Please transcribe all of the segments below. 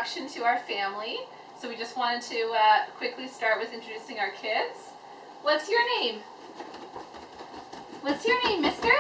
introduction to our family. So we just wanted to quickly start with introducing our kids. What's your name? What's your name, mister?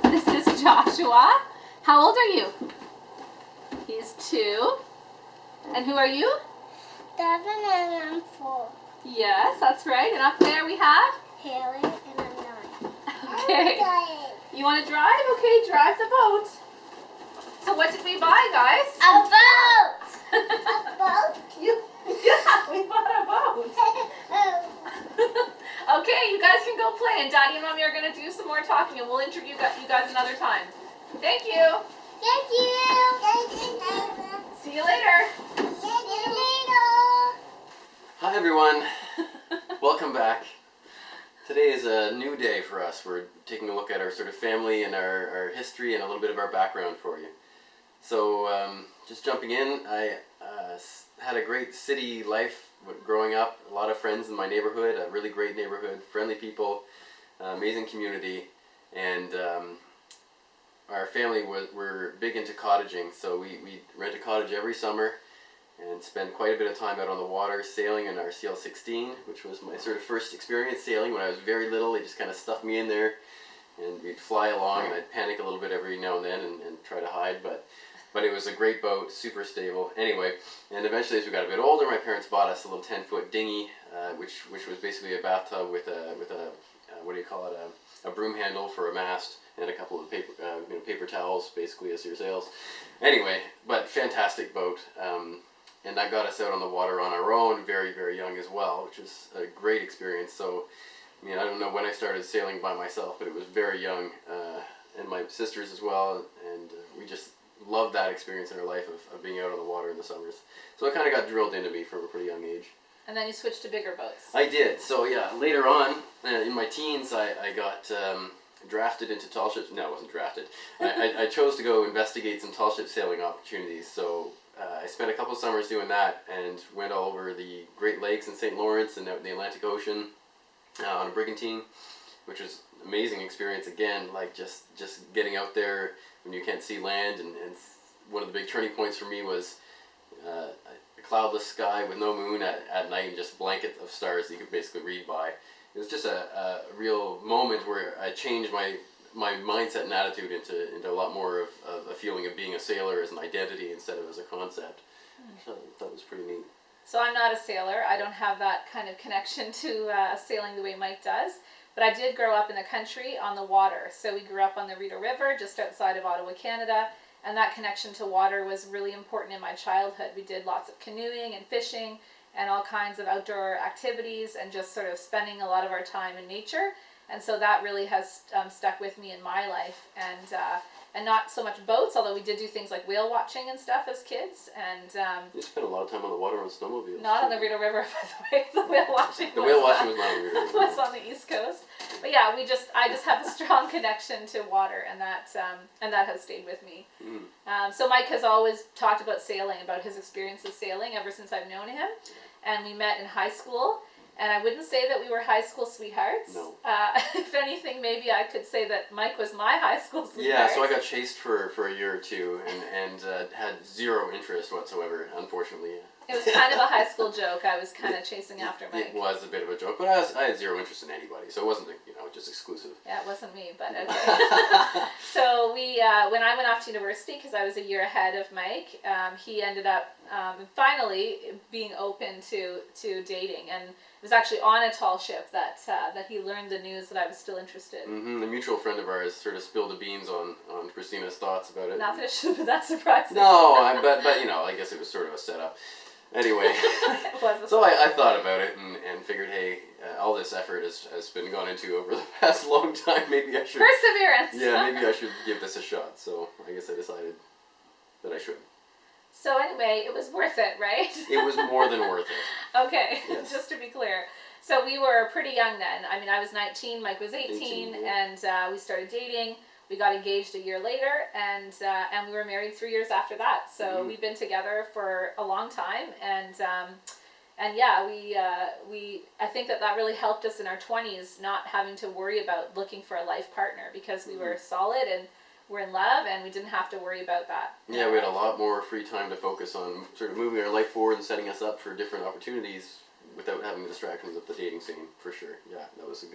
This is Joshua. How old are you? He's 2. And who are you? 7 and I'm 4. Yes, that's right. And up there we have? Haley and I'm 9. Okay. You want to drive? Okay, drive the boat. So what did we buy, guys? A boat! A boat? Yeah, we bought a boat. Okay, you guys can go play, and Daddy and Mommy are going to do some more talking, and we'll interview you guys another time. Thank you. Thank you. See you later. See you later. Hi everyone, welcome back. Today is a new day for us. We're taking a look at our sort of family and our history and a little bit of our background for you. So just jumping in, I had a great city life growing up, a lot of friends in my neighborhood, a really great neighborhood, friendly people, amazing community, and our family were big into cottaging, so we rent a cottage every summer and spend quite a bit of time out on the water sailing in our CL16, which was my sort of first experience sailing when I was very little. They just kind of stuffed me in there and we'd fly along, and I'd panic a little bit every now and then and try to hide, but it was a great boat, super stable. Anyway, and eventually as we got a bit older, my parents bought us a little 10-foot dinghy, which was basically a bathtub with a what do you call it, a broom handle for a mast and a couple of paper towels basically as your sails. Anyway, but fantastic boat. And that got us out on the water on our own, very, very young as well, which was a great experience. So, I mean, I don't know when I started sailing by myself, but it was very young, and my sisters as well, and we just loved that experience in our life of being out on the water in the summers. So it kind of got drilled into me from a pretty young age. And then you switched to bigger boats. I did. So yeah, later on, in my teens, I got drafted into tall ships. No, I wasn't drafted. I chose to go investigate some tall ship sailing opportunities. So I spent a couple of summers doing that and went all over the Great Lakes and St. Lawrence and out in the Atlantic Ocean on a brigantine, which was an amazing experience again, like just getting out there when you can't see land. And one of the big turning points for me was a cloudless sky with no moon at night and just a blanket of stars that you could basically read by. It was just a real moment where I changed my mindset and attitude into a lot more of a feeling of being a sailor as an identity instead of as a concept. So that was pretty neat. So I'm not a sailor. I don't have that kind of connection to sailing the way Mike does. But I did grow up in the country on the water. So we grew up on the Rideau River just outside of Ottawa, Canada. And that connection to water was really important in my childhood. We did lots of canoeing and fishing and all kinds of outdoor activities and just sort of spending a lot of our time in nature. And so that really has stuck with me in my life. And not so much boats, although we did do things like whale watching and stuff as kids. And you spent a lot of time on the water on snowmobiles. Not on the Rideau River, by the way. The whale watching. The whale watching was not on the Rideau River. Was on the East Coast. But yeah, I just have a strong connection to water, and that has stayed with me. So Mike has always talked about sailing, about his experiences sailing ever since I've known him. And we met in high school. And I wouldn't say that we were high school sweethearts. No. If anything, maybe I could say that Mike was my high school sweetheart. Yeah, so I got chased for a year or two and had zero interest whatsoever, unfortunately. It was kind of a high school joke. I was kind of chasing after Mike. It was a bit of a joke, but I had zero interest in anybody, so it wasn't just exclusive. Yeah, it wasn't me, but okay. So when I went off to university, because I was a year ahead of Mike, he ended up finally being open to dating, and it was actually on a tall ship that he learned the news that I was still interested. Mm-hmm. A mutual friend of ours sort of spilled the beans on Christina's thoughts about it. Not that it should have been that surprising. No, but I guess it was sort of a setup. Anyway, so I thought about it and figured, hey, all this effort has been gone into over the past long time. Maybe I should... Perseverance! Yeah, maybe I should give this a shot. So I guess I decided that I should. So anyway, it was worth it, right? It was more than worth it. Okay, yes. Just to be clear. So we were pretty young then. I mean, I was 19, Mike was 18 yeah. And we started dating. We got engaged a year later, and we were married 3 years after that. So we've been together for a long time, and yeah, I think that really helped us in our 20s, not having to worry about looking for a life partner, because we were solid and were in love, and we didn't have to worry about that. Yeah, we had a lot more free time to focus on sort of moving our life forward and setting us up for different opportunities without having the distractions of the dating scene, for sure. Yeah, that was a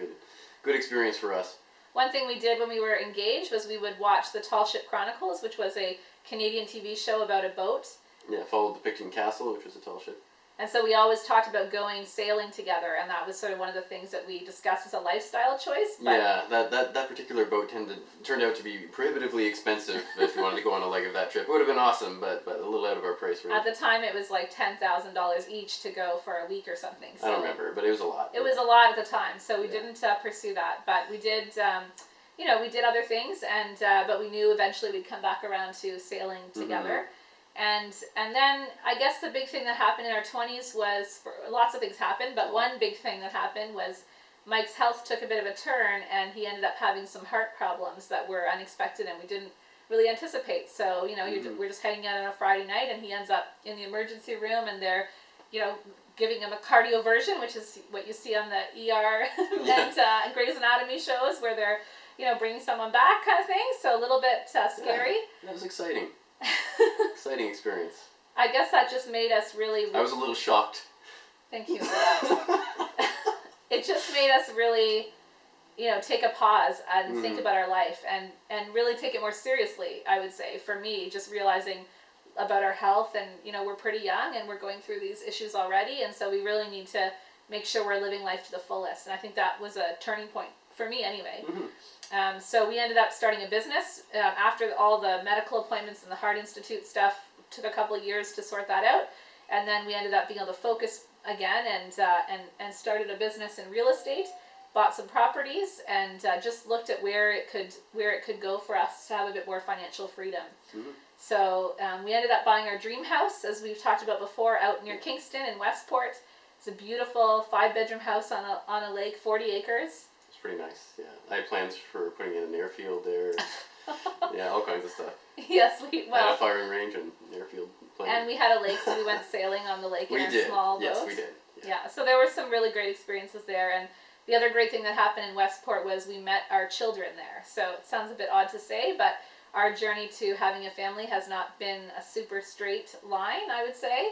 good experience for us. One thing we did when we were engaged was we would watch the Tall Ship Chronicles, which was a Canadian TV show about a boat. Yeah, followed the Picton Castle, which was a tall ship. And so we always talked about going sailing together, and that was sort of one of the things that we discussed as a lifestyle choice. But yeah, that particular boat turned out to be prohibitively expensive if you wanted to go on a leg of that trip. It would have been awesome, but a little out of our price range. At the time, it was like $10,000 each to go for a week or something. So I don't remember, but it was a lot. It was a lot at the time, so we didn't pursue that. But we did, we did other things, and but we knew eventually we'd come back around to sailing together. And then I guess the big thing that happened in our 20s was, lots of things happened, but one big thing that happened was Mike's health took a bit of a turn, and he ended up having some heart problems that were unexpected and we didn't really anticipate. So, we're just hanging out on a Friday night, and he ends up in the emergency room, and they're, giving him a cardioversion, which is what you see on the ER and Grey's Anatomy shows, where they're, bringing someone back kind of thing. So a little bit scary. Yeah, that was exciting. Exciting experience. I guess that just made us really... I was a little shocked. Thank you for that. It just made us really, take a pause and think about our life and really take it more seriously, I would say, for me, just realizing about our health, and, we're pretty young and we're going through these issues already, and so we really need to make sure we're living life to the fullest, and I think that was a turning point for me anyway. So we ended up starting a business after all the medical appointments and the Heart Institute stuff. Took a couple of years to sort that out, and then we ended up being able to focus again and started a business in real estate, bought some properties, and just looked at where it could go for us to have a bit more financial freedom. So we ended up buying our dream house, as we've talked about before, out near Kingston in Westport. It's a beautiful 5-bedroom house on a lake, 40 acres. It's pretty nice. Yeah, I had plans for putting in an airfield there. Yeah, all kinds of stuff. Yes, I had a firing range and airfield plane. And we had a lake, so we went sailing on the lake in a small boat. Yes, we did. Yeah, so there were some really great experiences there, and the other great thing that happened in Westport was we met our children there. So it sounds a bit odd to say, but our journey to having a family has not been a super straight line, I would say.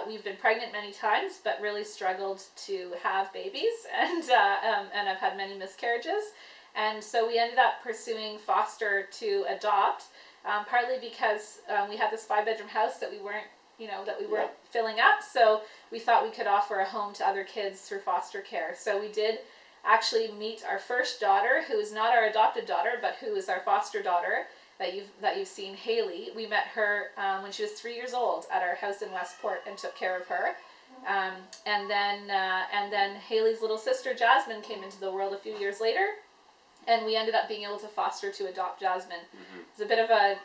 We've been pregnant many times, but really struggled to have babies, and I've had many miscarriages. And so we ended up pursuing foster to adopt, partly because we had this 5-bedroom house that we weren't filling up. So we thought we could offer a home to other kids through foster care. So we did actually meet our first daughter, who is not our adopted daughter, but who is our foster daughter that you've seen, Haley. We met her when she was 3 years old at our house in Westport and took care of her. And then Haley's little sister Jasmine came into the world a few years later. And we ended up being able to foster to adopt Jasmine. It's a bit of a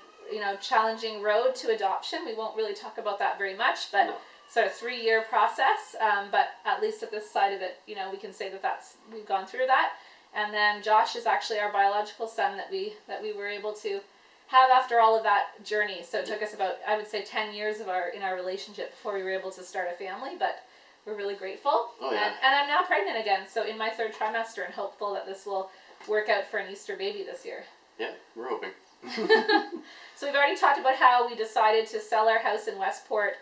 challenging road to adoption. We won't really talk about that very much, but sort of 3-year process. But at least at this side of it, we can say that we've gone through that. And then Josh is actually our biological son that we were able to have after all of that journey. So it took us about, I would say, 10 years in our relationship before we were able to start a family. But we're really grateful. Oh, yeah. And I'm now pregnant again, so in my 3rd trimester, and hopeful that this will work out for an Easter baby this year. Yeah, we're hoping. So we've already talked about how we decided to sell our house in Westport.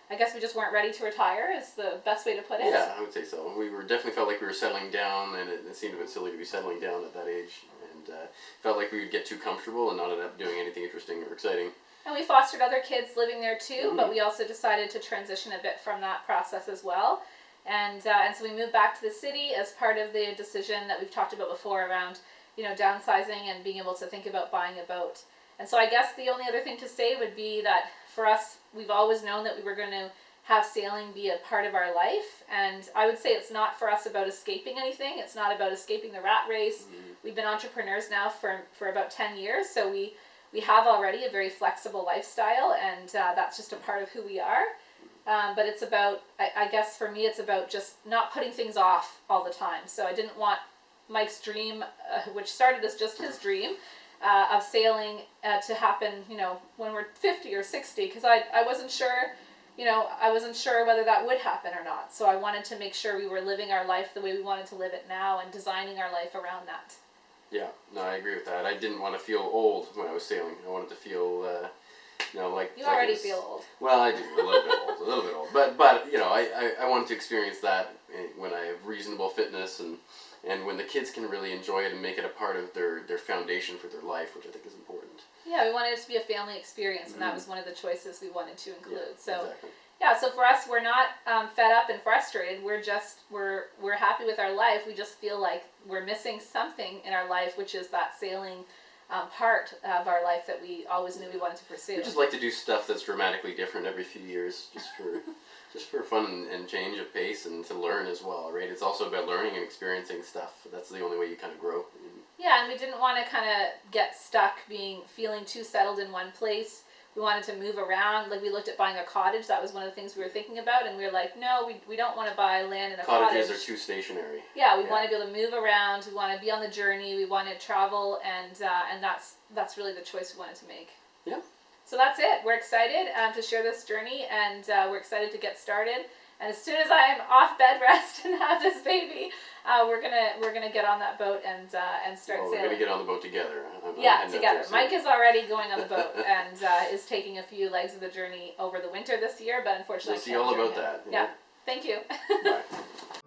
I guess we just weren't ready to retire is the best way to put it. Yeah, I would say so. We definitely felt like we were settling down, and it seemed a bit silly to be settling down at that age. And felt like we would get too comfortable and not end up doing anything interesting or exciting. And we fostered other kids living there too, but we also decided to transition a bit from that process as well. And so we moved back to the city as part of the decision that we've talked about before around, downsizing and being able to think about buying a boat. And so I guess the only other thing to say would be that for us, we've always known that we were going to have sailing be a part of our life. And I would say it's not for us about escaping anything. It's not about escaping the rat race. We've been entrepreneurs now for about 10 years. So we have already a very flexible lifestyle, and that's just a part of who we are. But it's about, I guess for me, it's about just not putting things off all the time. So I didn't want Mike's dream, which started as just his dream, of sailing to happen, when we're 50 or 60, because I wasn't sure, I wasn't sure whether that would happen or not. So I wanted to make sure we were living our life the way we wanted to live it now and designing our life around that. Yeah, no, I agree with that. I didn't want to feel old when I was sailing. I wanted to feel, like You like already it's- feel old. Well, I do a little bit old, a little bit old. But I wanted to experience that when I have reasonable fitness and when the kids can really enjoy it and make it a part of their foundation for their life, which I think is important. Yeah, we wanted it to be a family experience, and that was one of the choices we wanted to include. So. Exactly. Yeah, so for us, we're not fed up and frustrated. We're just we're happy with our life. We just feel like we're missing something in our life, which is that sailing part of our life that we always knew we wanted to pursue. We just like to do stuff that's dramatically different every few years, just for fun and change of pace and to learn as well, right? It's also about learning and experiencing stuff. That's the only way you kind of grow. Yeah, and we didn't want to kind of get stuck feeling too settled in one place. We wanted to move around. Like, we looked at buying a cottage. That was one of the things we were thinking about, and we were like, no, we don't want to buy land in a cottage. Cottages are too stationary. Yeah, we want to be able to move around. We want to be on the journey. We want to travel, and that's really the choice we wanted to make. Yeah. So that's it. We're excited to share this journey, and we're excited to get started. And as soon as I am off bed rest and have this baby, we're gonna get on that boat and start Well, sailing. we're gonna get on the boat together. Yeah, together. Mike is already going on the boat and is taking a few legs of the journey over the winter this year, but unfortunately, We'll see I can't all join about him. that. Yeah. Thank you. Bye.